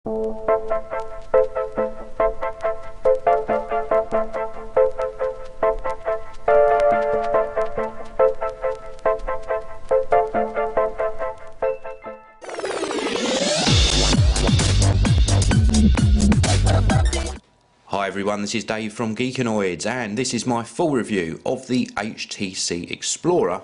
Hi everyone, this is Dave from Geekanoids, and this is my full review of the HTC Explorer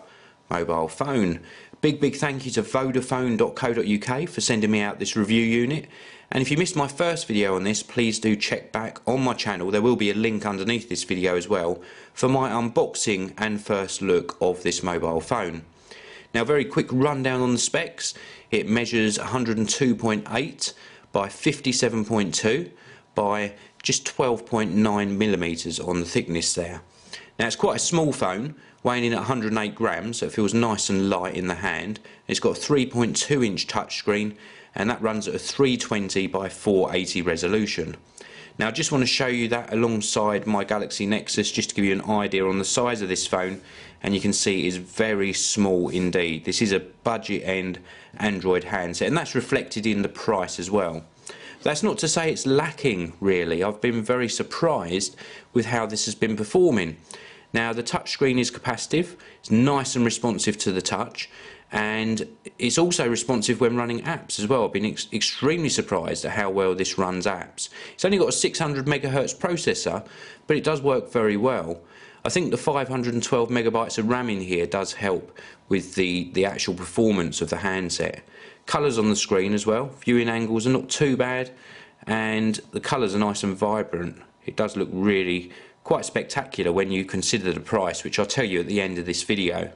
mobile phone. Big thank you to Vodafone.co.uk for sending me out this review unit, and if you missed my first video on this, please do check back on my channel. There will be a link underneath this video as well for my unboxing and first look of this mobile phone. Now, very quick rundown on the specs. It measures 102.8 by 57.2 by just 12.9 millimeters on the thickness there. Now, it's quite a small phone, weighing in at 108 grams, so it feels nice and light in the hand. It's got a 3.2 inch touchscreen, and that runs at a 320 by 480 resolution. Now, I just want to show you that alongside my Galaxy Nexus, just to give you an idea on the size of this phone, and you can see it is very small indeed. This is a budget end Android handset, and that's reflected in the price as well. That's not to say it's lacking, really. I've been very surprised with how this has been performing. Now, the touchscreen is capacitive, it's nice and responsive to the touch, and it's also responsive when running apps as well. I've been extremely surprised at how well this runs apps. It's only got a 600 megahertz processor, but it does work very well. I think the 512 megabytes of RAM in here does help with the actual performance of the handset. Colours on the screen as well, viewing angles are not too bad, and the colours are nice and vibrant. It does look really quite spectacular when you consider the price, which I'll tell you at the end of this video.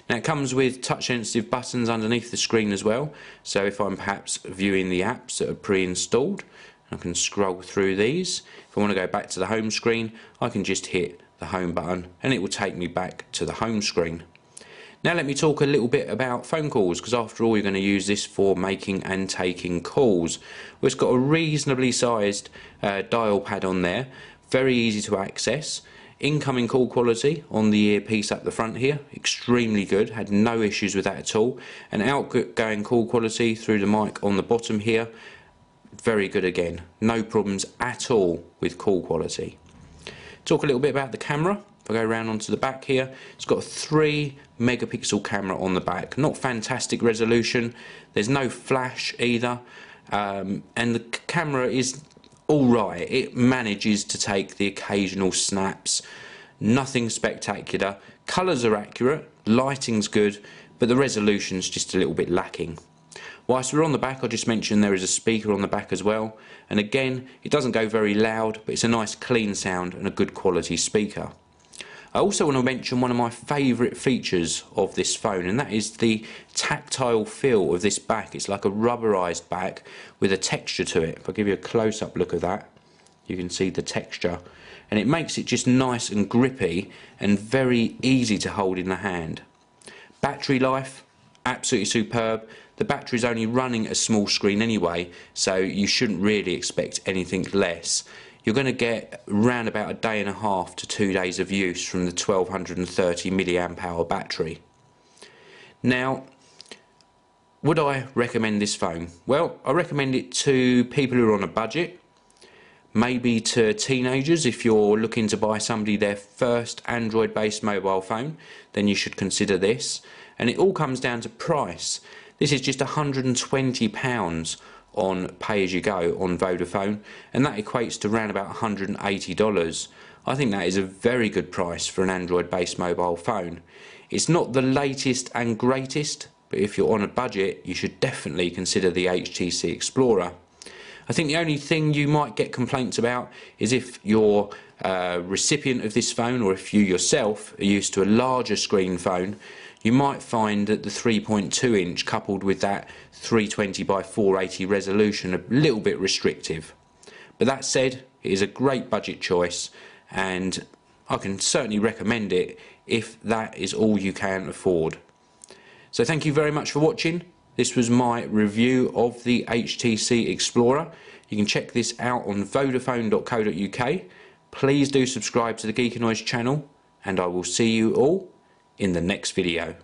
Now, it comes with touch sensitive buttons underneath the screen as well, so if I'm perhaps viewing the apps that are pre-installed, I can scroll through these. If I want to go back to the home screen, I can just hit the home button and it will take me back to the home screen. Now, let me talk a little bit about phone calls, because after all, you're going to use this for making and taking calls. Well, it's got a reasonably sized dial pad on there, very easy to access. Incoming call quality on the earpiece up the front here, extremely good, had no issues with that at all. And outgoing call quality through the mic on the bottom here, very good again, no problems at all with call quality. Talk a little bit about the camera. If I go around onto the back here, it's got a 3 megapixel camera on the back. Not fantastic resolution, there's no flash either, and the camera is alright. It manages to take the occasional snaps, nothing spectacular. Colours are accurate, lighting's good, but the resolution's just a little bit lacking. Whilst we're on the back, I'll just mention there is a speaker on the back as well, and again, it doesn't go very loud, but it's a nice clean sound and a good quality speaker. I also want to mention one of my favourite features of this phone, and that is the tactile feel of this back. It's like a rubberised back with a texture to it. If I give you a close-up look of that, you can see the texture, and it makes it just nice and grippy and very easy to hold in the hand. Battery life, absolutely superb. The battery's only running a small screen anyway, so you shouldn't really expect anything less. You're going to get around about a day and a half to 2 days of use from the 1230 milliamp hour battery. Now, would I recommend this phone? Well, I recommend it to people who are on a budget, maybe to teenagers. If you're looking to buy somebody their first Android based mobile phone, then you should consider this. And it all comes down to price. This is just £120 on pay-as-you-go on Vodafone, and that equates to around about $180. I think that is a very good price for an Android-based mobile phone. It's not the latest and greatest, but if you're on a budget, you should definitely consider the HTC Explorer. I think the only thing you might get complaints about is if you're a recipient of this phone, or if you yourself are used to a larger screen phone, you might find that the 3.2 inch coupled with that 320 by 480 resolution a little bit restrictive. But that said, it is a great budget choice, and I can certainly recommend it if that is all you can afford. So thank you very much for watching. This was my review of the HTC Explorer. You can check this out on Vodafone.co.uk. Please do subscribe to the Geekanoids channel, and I will see you all in the next video.